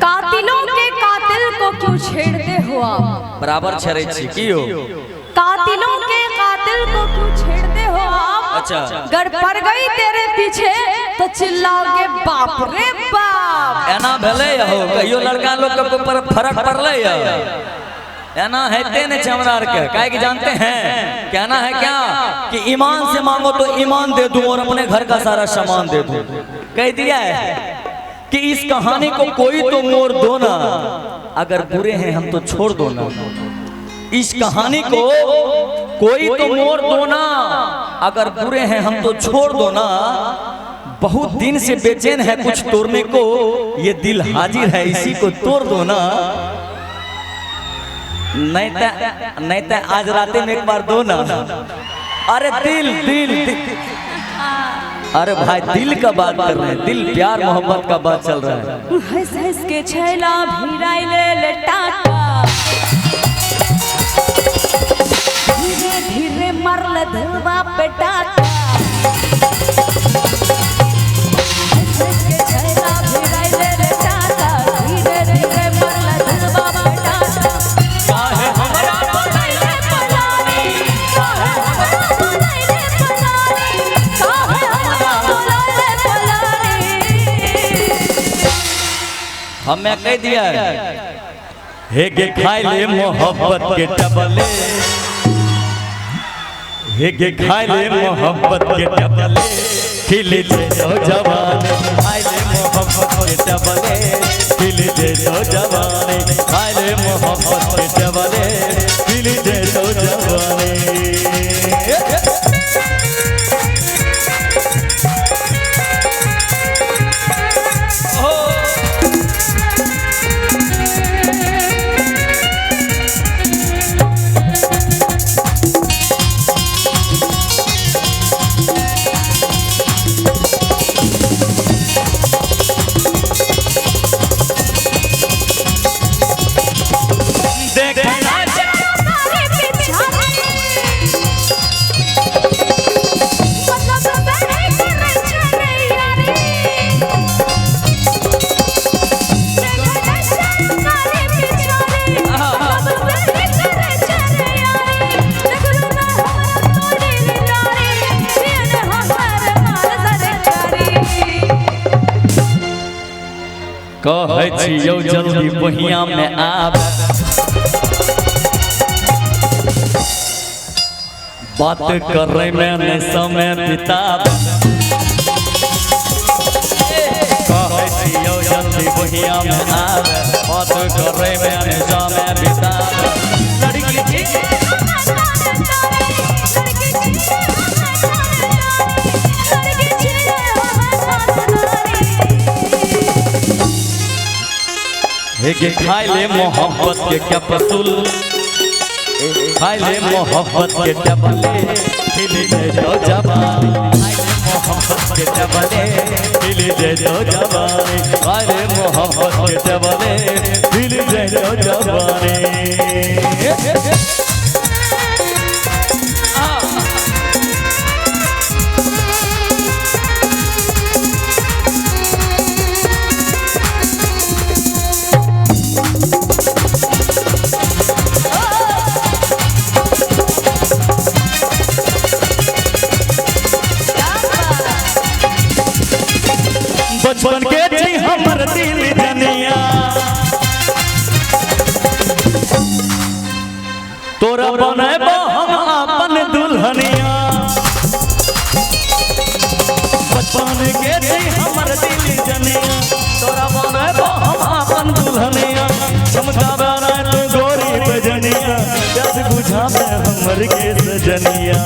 कातिलों के कातिल को क्यों छेड़ते हो आप? बराबर छेड़े छी की हो? कातिलों के कातिल को क्यों छेड़ते हो आप? अच्छा, गर पड़ गई तेरे पीछे तो चिल्लाओगे बाप रे बाप। एना भले हो कहियो लड़का लोग के ऊपर फर्क पड़ले एना हेते ने चमरार के काहे कि जानते हैं कहना है क्या कि ईमान से मांगो तो ईमान दे दूं और अपने घर का सारा सामान दे दूं। कह दिया है कि इस कहानी को कोई तो मोड़ दो ना, अगर बुरे हैं हम तो छोड़ दो ना। इस कहानी को कोई तो मोड़ दो ना, अगर बुरे हैं हम तो छोड़ दो ना। बहुत दिन से बेचैन है कुछ तोड़ने को, ये दिल हाजिर है इसी को तोड़ दो ना। नहीं तो आज राते में एक बार दो ना। अरे दिल दिल, दिल। अरे भाई दिल का बात कर रहे हैं, दिल प्यार मोहब्बत का बात चल रहा है। हंस हंस के छैला भिराइले लटाका, धीरे धीरे मरल धलवा पे टाका। हंस हंस के छैला भिराइले लटाका, धीरे धीरे मरल धलवा पे टाका। काहे हमरा बोलाइले पलानी, काहे हमरा बोलाइले पलानी, काहे हमरा बोलाइले पलानी। हमें कह दिया हे गे खाई ले मोहब्बत के टबले, हे गे खाई ले मोहब्बत के टबले, खिले जो जवान खाई ले मोहब्बत के टबले, खिले जो जवान खाई ले मोहब्बत के टबले, खिले जो जवान। कहै छियौ जल्दी बहिया में आब, बात करे में न समय बिताब। कहै छियौ जल्दी बहिया में आब, बात करे में न समय बिताब। लड़की हे खाई ले मोहब्बत के क्या पसूल, खाई ले मोहब्बत के टबले, खिले जो जवानी, खाई ले मोहब्बत के टबले, खिले जो जवानी, खाई ले मोहब्बत के टबले, खिले जो जवानी। बचपन के थी हमर दिल जनिया, तोरा बनैबो हम अपन दुल्हनिया। बचपन के थी हमर दिल जनिया, तोरा बनैबो हम अपन दुल्हनिया। चमकाबे ना तू गोरी बजनिया, जब बुझाबे हमर के सजनिया।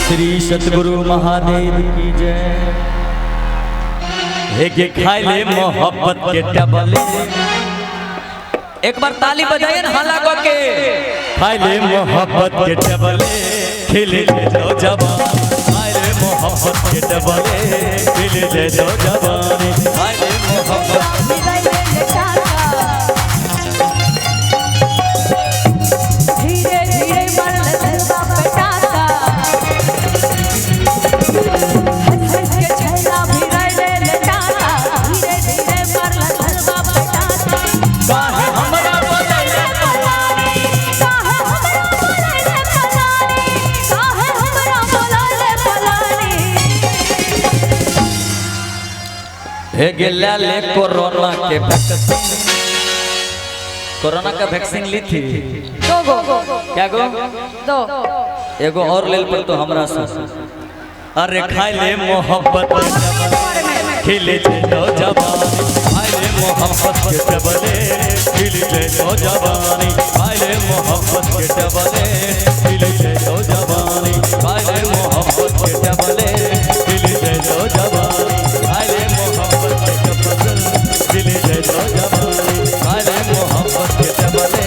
श्री सतगुरु महादेव की जय। के खाई ले मोहब्बत के डबले। एक बार ताली बजाइए ना हल्ला करके। खाई ले मोहब्बत के डबले खिले ले जवान, खाई ले मोहब्बत के डबले खिले ले जवानी, खाई ले मोहब्बत भिड़ैले ले टाका धीरे धीरे मरल दिलवा पे टाका हंस हंस के छैला भिड़ैले ले टाका धीरे धीरे मरल दिलवा पे टाका काहे हमरा बोलैले काहे हमरा बोलैले पलानी हे गिल्ला ले कोरोना के वैक्सीन, कोरोना का वैक्सीन ली थी। दो क्या गो दो एगो और लेल पर तो हमरा से। अरे खाई ले मोहब्बत खिले लो जवानी, खाई ले मोहब्बत के डबले खिले लो जवानी, खाई ले मोहब्बत के डबले खिले लो जवानी, खाई ले मोहब्बत के डबले खिले लो जवानी, खाई ले मोहब्बत के डबले खिले लो जवानी, खाई ले मोहब्बत के डबले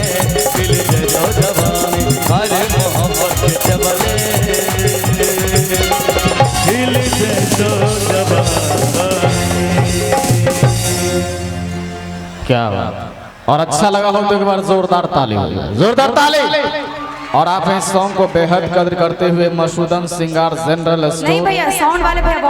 खिले लो जवानी, खाई ले मोहब्बत के डबले खिले लो जवानी। क्या बात। और अच्छा लगा हो तो एक बार जोरदार ताली हो जाए, जोरदार ताली। और आप इस सॉन्ग को बेहद कद्र करते हुए मसूदन सिंगार जनरल नहीं स्टोर भैया साउंड वाले भैया